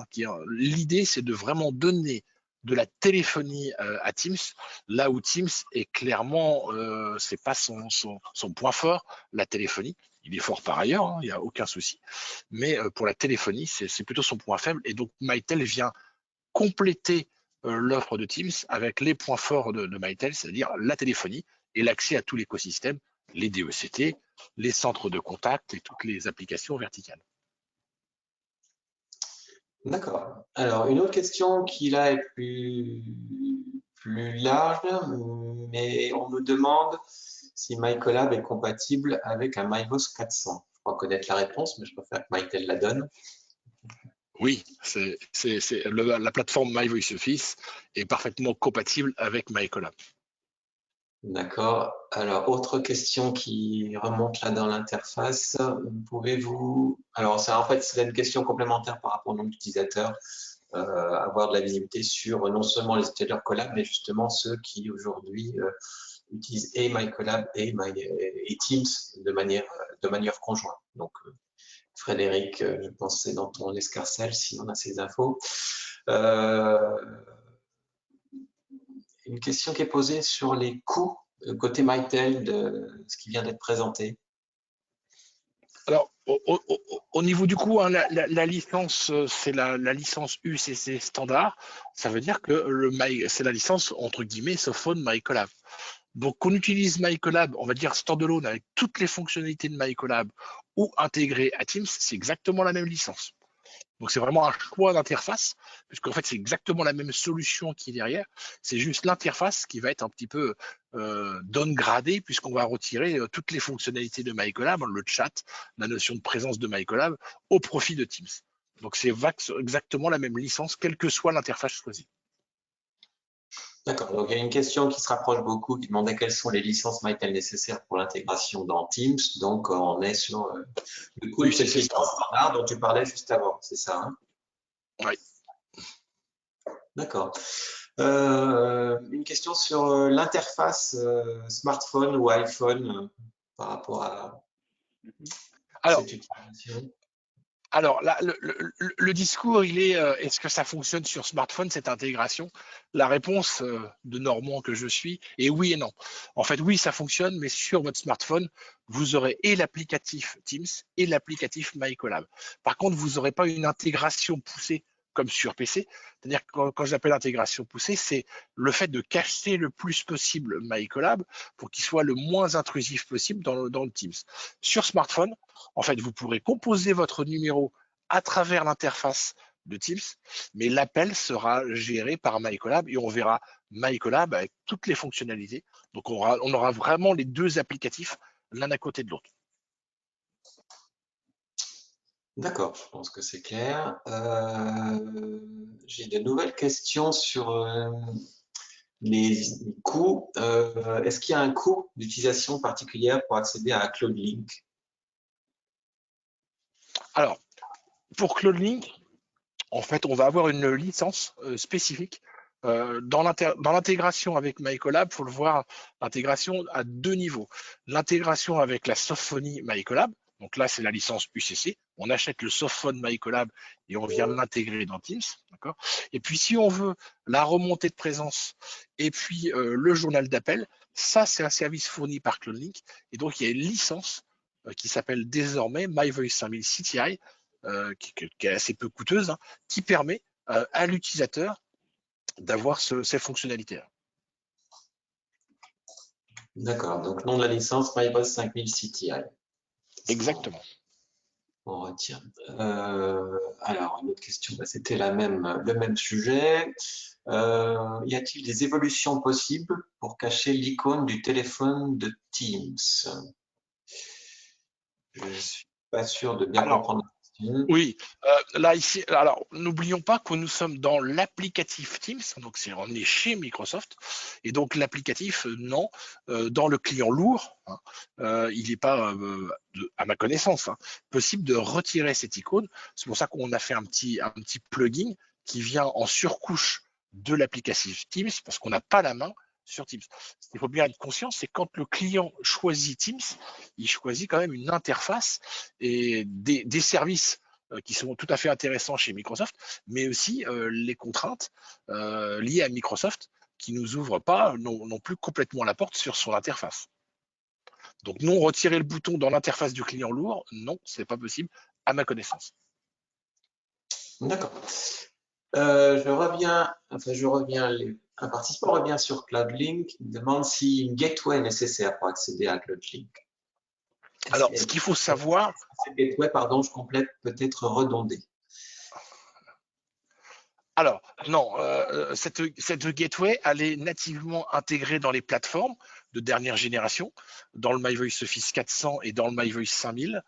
L'idée, c'est de vraiment donner de la téléphonie à Teams, là où Teams est clairement, c'est pas son point fort, la téléphonie. Il est fort par ailleurs, il n'y a aucun souci. Mais pour la téléphonie, c'est plutôt son point faible. Et donc, Mytel vient compléter l'offre de Teams avec les points forts de Mytel, c'est-à-dire la téléphonie et l'accès à tout l'écosystème, les DECT, les centres de contact et toutes les applications verticales. D'accord. Alors, une autre question qui là est plus large, mais on nous demande si MyCollab est compatible avec un MyBoss 400. Je crois connaître la réponse, mais je préfère que Mytel la donne. Oui, la plateforme MyVoiceOffice est parfaitement compatible avec MyCollab. D'accord. Alors, autre question qui remonte là dans l'interface. Pouvez-vous… Alors, en fait, c'est une question complémentaire par rapport au nombre d'utilisateurs. Avoir de la visibilité sur non seulement les utilisateurs Collab, mais justement ceux qui aujourd'hui utilisent et MyCollab et Teams de manière conjointe. Donc, Frédéric, je pense que c'est dans ton escarcelle si on a ces infos. Une question qui est posée sur les coûts côté Mytel de ce qui vient d'être présenté. Alors, au niveau du coût, la licence, c'est la licence UCC standard. Ça veut dire que c'est la licence, entre guillemets, Sophone MyCollab. Donc, qu'on utilise MyCollab, on va dire standalone avec toutes les fonctionnalités de MyCollab ou intégrées à Teams, c'est exactement la même licence. Donc, c'est vraiment un choix d'interface, puisqu'en fait, c'est exactement la même solution qui est derrière. C'est juste l'interface qui va être un petit peu downgradée, puisqu'on va retirer toutes les fonctionnalités de MyCollab, le chat, la notion de présence de MyCollab, au profit de Teams. Donc, c'est exactement la même licence, quelle que soit l'interface choisie. D'accord. Donc, il y a une question qui se rapproche beaucoup, qui demandait quelles sont les licences MyTel nécessaires pour l'intégration dans Teams. Donc, on est sur le coup de Oui, c'est cette ça. licence standard dont tu parlais juste avant. C'est ça, hein? Oui. D'accord. Une question sur l'interface smartphone ou iPhone par rapport à Alors, cette utilisation. Alors, là, le discours, il est est-ce que ça fonctionne sur smartphone, cette intégration? La réponse de Normand que je suis est oui et non. En fait, oui, ça fonctionne, mais sur votre smartphone, vous aurez et l'applicatif Teams et l'applicatif MyCollab. Par contre, vous n'aurez pas une intégration poussée comme sur PC. C'est-à-dire que quand j'appelle intégration poussée, c'est le fait de cacher le plus possible MyCollab pour qu'il soit le moins intrusif possible dans le Teams. Sur smartphone, en fait, vous pourrez composer votre numéro à travers l'interface de Teams, mais l'appel sera géré par MyCollab et on verra MyCollab avec toutes les fonctionnalités. Donc, on aura vraiment les deux applicatifs l'un à côté de l'autre. D'accord, je pense que c'est clair. J'ai de nouvelles questions sur les coûts. Est-ce qu'il y a un coût d'utilisation particulière pour accéder à CloudLink? Alors, pour CloudLink, en fait, on va avoir une licence spécifique. Dans l'intégration avec MyCollab, il faut le voir, l'intégration à deux niveaux. L'intégration avec la Sophony MyCollab, donc là, c'est la licence UCC. On achète le Sophone MyCollab et on vient l'intégrer dans Teams. Et puis, si on veut la remontée de présence et puis le journal d'appel, ça, c'est un service fourni par CloudLink. Et donc, il y a une licence qui s'appelle désormais MyVoice 5000 CTI, qui est assez peu coûteuse, hein, qui permet à l'utilisateur d'avoir ces fonctionnalités-là. D'accord, donc nom de la licence MyVoice 5000 CTI. Exactement. On retient. Alors, une autre question, c'était le même sujet. Y a-t-il des évolutions possibles pour cacher l'icône du téléphone de Teams? Je ne suis pas sûr de bien comprendre la question. Oui, là ici, alors n'oublions pas que nous sommes dans l'applicatif Teams, donc on est chez Microsoft, et donc l'applicatif, non, dans le client lourd, hein, il n'est pas, à ma connaissance, hein, possible de retirer cette icône. C'est pour ça qu'on a fait un petit plugin qui vient en surcouche de l'applicatif Teams, parce qu'on n'a pas la main sur Teams. Ce qu'il faut bien être conscient, c'est quand le client choisit Teams, il choisit quand même une interface et des services qui sont tout à fait intéressants chez Microsoft, mais aussi les contraintes liées à Microsoft qui ne nous ouvrent pas non plus complètement la porte sur son interface. Donc non, retirer le bouton dans l'interface du client lourd, non, ce n'est pas possible à ma connaissance. D'accord. Un participant revient sur CloudLink, il demande si une gateway est nécessaire pour accéder à CloudLink. Alors, ce qu'il faut savoir… Cette gateway, pardon, je complète, peut être redondée. Alors, non, cette gateway, elle est nativement intégrée dans les plateformes de dernière génération, dans le MyVoice Office 400 et dans le MyVoice 5000.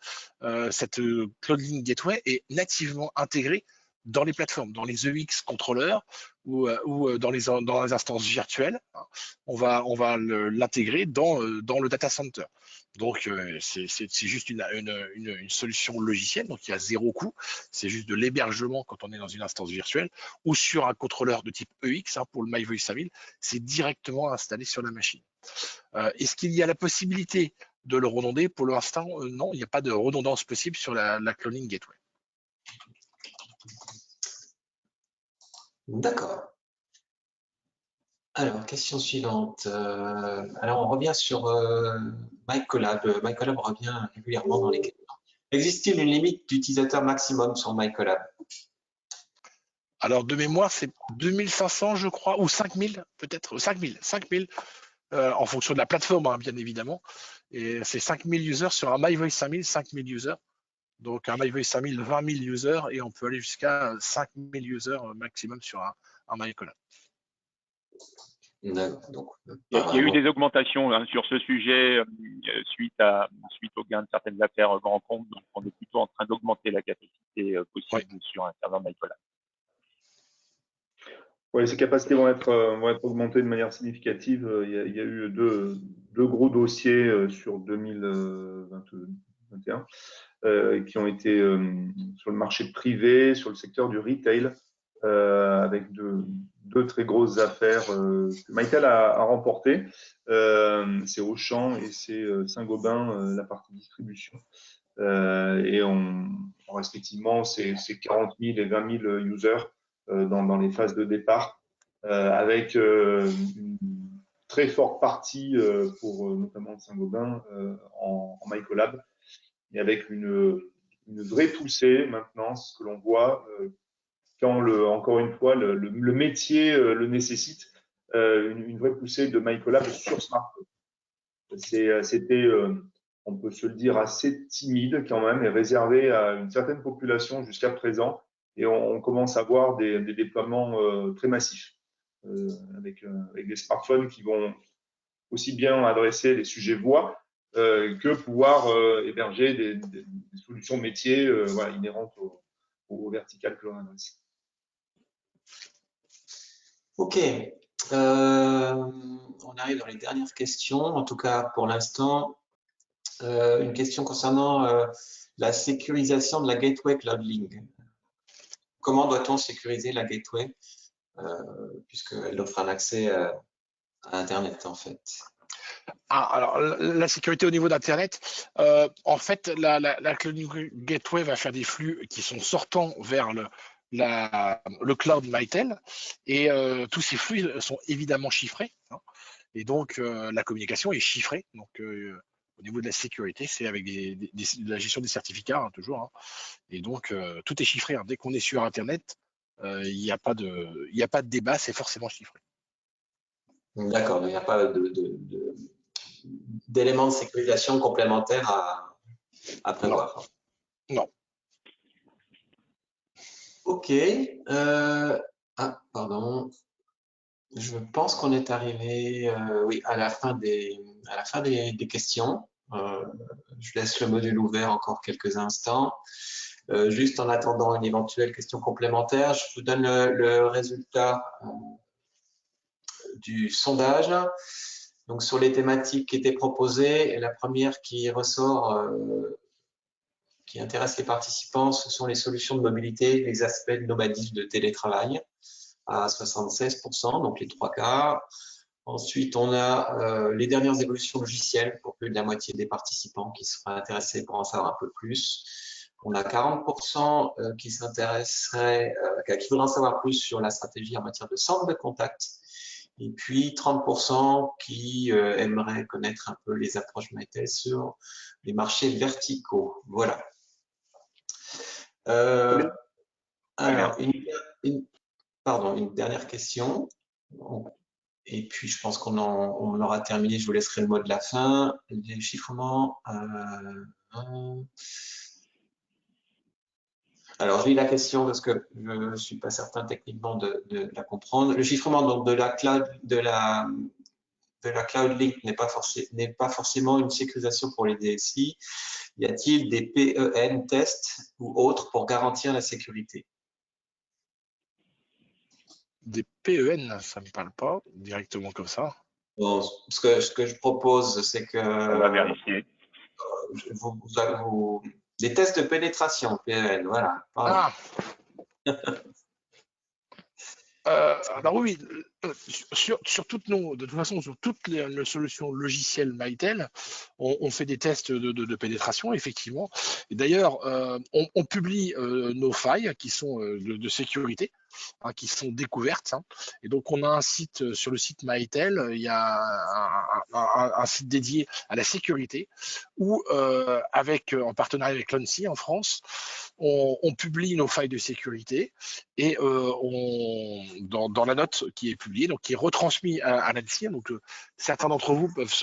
Cette CloudLink Gateway est nativement intégrée dans les plateformes, dans les EX contrôleurs ou dans les instances virtuelles. On va l'intégrer dans le data center. Donc, c'est juste une solution logicielle, donc il y a zéro coût. C'est juste de l'hébergement quand on est dans une instance virtuelle ou sur un contrôleur de type EX, hein, pour le MyVoice 5000, c'est directement installé sur la machine. Est-ce qu'il y a la possibilité de le redonder? Pour l'instant, non, il n'y a pas de redondance possible sur la CloudLink Gateway. D'accord. Alors, question suivante. Alors, on revient sur MyCollab. MyCollab revient régulièrement dans les questions. Existe-t-il une limite d'utilisateur maximum sur MyCollab? Alors, de mémoire, c'est 2500, je crois, ou 5000, peut-être, 5000, en fonction de la plateforme, hein, bien évidemment. Et c'est 5000 users sur un MyVoice 5000, 5000 users. Donc, un MyVoice 5000, 20 000 users, et on peut aller jusqu'à 5000 users maximum sur un MyCollab. Donc, il y a eu des augmentations, hein, sur ce sujet suite au gain de certaines affaires grand compte. Donc, on est plutôt en train d'augmenter la capacité possible sur un serveur MyCollab. Ouais, ces capacités vont être augmentées de manière significative. Il y a eu deux gros dossiers sur 2021 qui ont été sur le marché privé, sur le secteur du retail, avec deux très grosses affaires que Mitel a remportées. C'est Auchan et c'est Saint-Gobain, la partie distribution. Et respectivement, c'est 40 000 et 20 000 users dans les phases de départ, avec une très forte partie pour notamment Saint-Gobain en MyCollab, et avec une vraie poussée maintenant, ce que l'on voit quand encore une fois le métier le nécessite, une vraie poussée de MyCollab sur smartphone. C'était, on peut se le dire, assez timide quand même et réservé à une certaine population jusqu'à présent. Et on commence à voir des déploiements très massifs avec des smartphones qui vont aussi bien adresser les sujets voix que pouvoir héberger des solutions métiers voilà, inhérentes au vertical que l'on adresse. Ok, on arrive dans les dernières questions, en tout cas pour l'instant. Une question concernant la sécurisation de la gateway CloudLink. Comment doit-on sécuriser la gateway puisqu'elle offre un accès à Internet en fait? Alors, la sécurité au niveau d'Internet, en fait, la CloudLink Gateway va faire des flux qui sont sortants vers le cloud Mitel, et tous ces flux sont évidemment chiffrés, hein, et donc la communication est chiffrée. Donc, au niveau de la sécurité, c'est avec de la gestion des certificats, hein, toujours, hein, et donc tout est chiffré, hein. Dès qu'on est sur Internet, il n'y a pas de débat, c'est forcément chiffré. D'accord, il n'y a pas d'éléments de sécurisation complémentaires à prévoir. Non. Ok. Pardon. Je pense qu'on est arrivé oui, à la fin des questions. Je laisse le module ouvert encore quelques instants. Juste en attendant une éventuelle question complémentaire, je vous donne le résultat du sondage. Donc, sur les thématiques qui étaient proposées, et la première qui ressort, qui intéresse les participants, ce sont les solutions de mobilité, les aspects de nomadisme de télétravail, à 76%, donc les 3 quarts. Ensuite, on a les dernières évolutions logicielles pour plus de la moitié des participants qui seraient intéressés pour en savoir un peu plus. On a 40% qui s'intéresseraient, qui voudraient en savoir plus sur la stratégie en matière de centre de contact. Et puis 30% qui aimeraient connaître un peu les approches Mitel sur les marchés verticaux. Voilà. Alors, une dernière question. Et puis, je pense qu'on aura terminé. Je vous laisserai le mot de la fin. Les chiffrements. Alors, je lis la question parce que je ne suis pas certain techniquement de la comprendre. Le chiffrement donc, de la CloudLink n'est pas forcément une sécurisation pour les DSI. Y a-t-il des PEN tests ou autres pour garantir la sécurité? Des PEN, ça ne me parle pas directement comme ça. Bon, ce que je propose, c'est que On va vérifier. Des tests de pénétration, PEN, voilà. Ah. Alors oui, sur toutes de toute façon, sur toutes les solutions logicielles Mitel, on fait des tests de pénétration, effectivement. Et d'ailleurs, on publie nos failles qui sont de sécurité, hein, qui sont découvertes, hein. Et donc, on a un site sur le site Mitel, il y a un site dédié à la sécurité, où, en partenariat avec l'ANSSI en France, on publie nos failles de sécurité, et dans la note qui est publiée, donc qui est retransmise à l'ANSSI. Donc, certains d'entre vous peuvent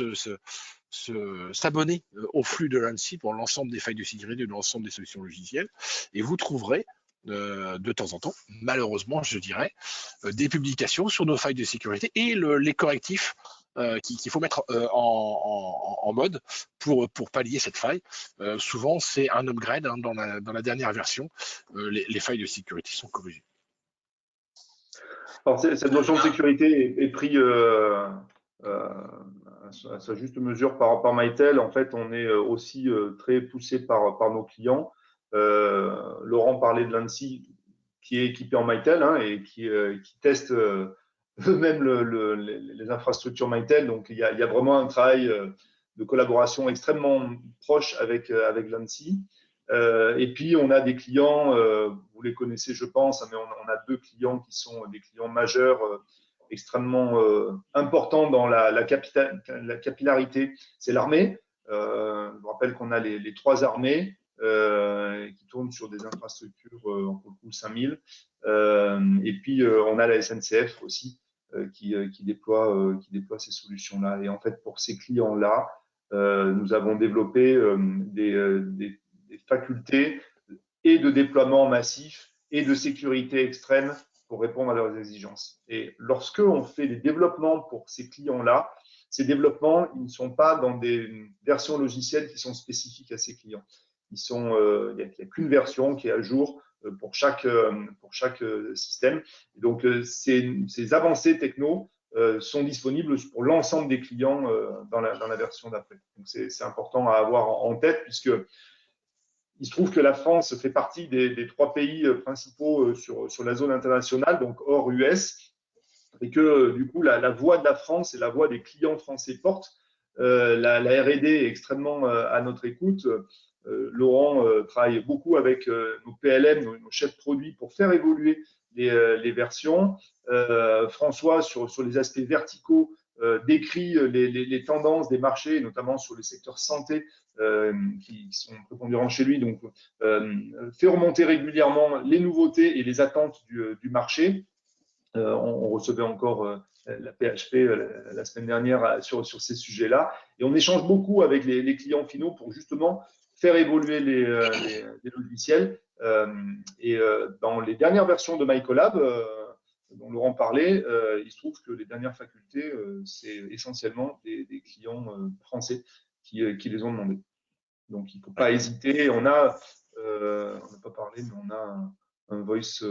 s'abonner au flux de l'ANSSI pour l'ensemble des failles de sécurité de l'ensemble des solutions logicielles, et vous trouverez de temps en temps, malheureusement, je dirais, des publications sur nos failles de sécurité et les correctifs qu'il faut mettre en mode pour pallier cette faille. Souvent, c'est un upgrade, hein, dans la dernière version. Les failles de sécurité sont corrigées. Alors, cette notion de sécurité est prise à sa juste mesure par Mytel. En fait, on est aussi très poussé par nos clients. Laurent parlait de l'ANSSI qui est équipé en Mytel et qui teste eux-mêmes les infrastructures Mytel. Donc, il y a vraiment un travail de collaboration extrêmement proche avec l'ANSSI. Et puis, on a des clients, vous les connaissez, je pense, mais on a 2 clients qui sont des clients majeurs, extrêmement importants dans la capillarité. C'est l'armée. Je vous rappelle qu'on a les 3 armées qui tournent sur des infrastructures, pour le coup, 5000. Et puis, on a la SNCF aussi qui déploie ces solutions-là. Et en fait, pour ces clients-là, nous avons développé des facultés et de déploiement massif et de sécurité extrême pour répondre à leurs exigences. Et lorsque on fait des développements pour ces clients-là, ces développements, ils ne sont pas dans des versions logicielles qui sont spécifiques à ces clients. Il n'y a qu'une version qui est à jour pour chaque système. Et donc, ces avancées techno sont disponibles pour l'ensemble des clients dans la version d'après. Donc, c'est important à avoir en tête puisque il se trouve que la France fait partie des 3 pays principaux sur la zone internationale, donc hors US, et que du coup, la voix de la France et la voix des clients français portent. La R&D est extrêmement à notre écoute. Laurent travaille beaucoup avec nos PLM, nos chefs produits, pour faire évoluer les versions. François, sur les aspects verticaux, décrit les tendances des marchés, notamment sur le secteur santé, qui sont prépondérants chez lui. Donc, fait remonter régulièrement les nouveautés et les attentes du marché. On recevait encore la PHP la semaine dernière sur ces sujets-là. Et on échange beaucoup avec les clients finaux pour justement faire évoluer les logiciels. Et dans les dernières versions de MyCollab, dont Laurent parlait, il se trouve que les dernières facultés, c'est essentiellement des clients français qui les ont demandés. Donc, il ne faut pas hésiter. On n'a pas parlé, mais on a un voice…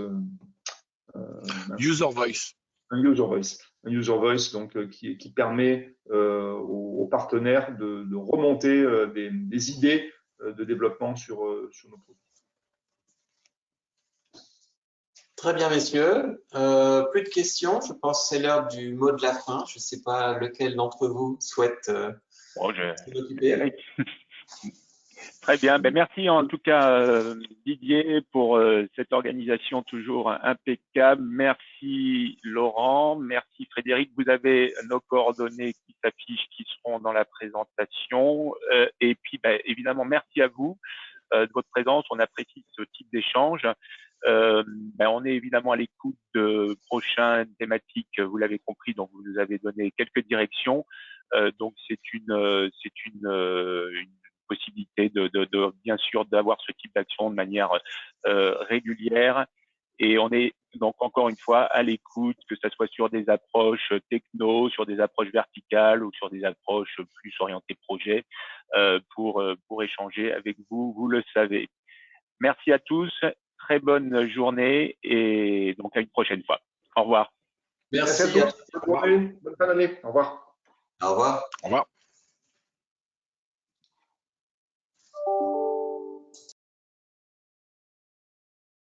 User voice. Un user voice donc, qui permet aux partenaires de remonter des idées de développement sur nos produits. Très bien, messieurs. Plus de questions. Je pense que c'est l'heure du mot de la fin. Je ne sais pas lequel d'entre vous souhaite s'occuper. Très bien. Ben, merci en tout cas Didier pour cette organisation toujours impeccable. Merci Laurent. Merci Frédéric. Vous avez nos coordonnées qui s'affichent, qui seront dans la présentation. Et puis ben, évidemment, merci à vous de votre présence. On apprécie ce type d'échange. Ben, on est évidemment à l'écoute de prochaines thématiques. Vous l'avez compris, donc vous nous avez donné quelques directions. Donc c'est une possibilité de bien sûr d'avoir ce type d'action de manière régulière. Et on est donc encore une fois à l'écoute, que ce soit sur des approches techno, sur des approches verticales ou sur des approches plus orientées projet, pour échanger avec vous, vous le savez. Merci à tous, très bonne journée et donc à une prochaine fois. Au revoir. Merci. Bonne fin d'année. Au revoir. Au revoir. Au revoir.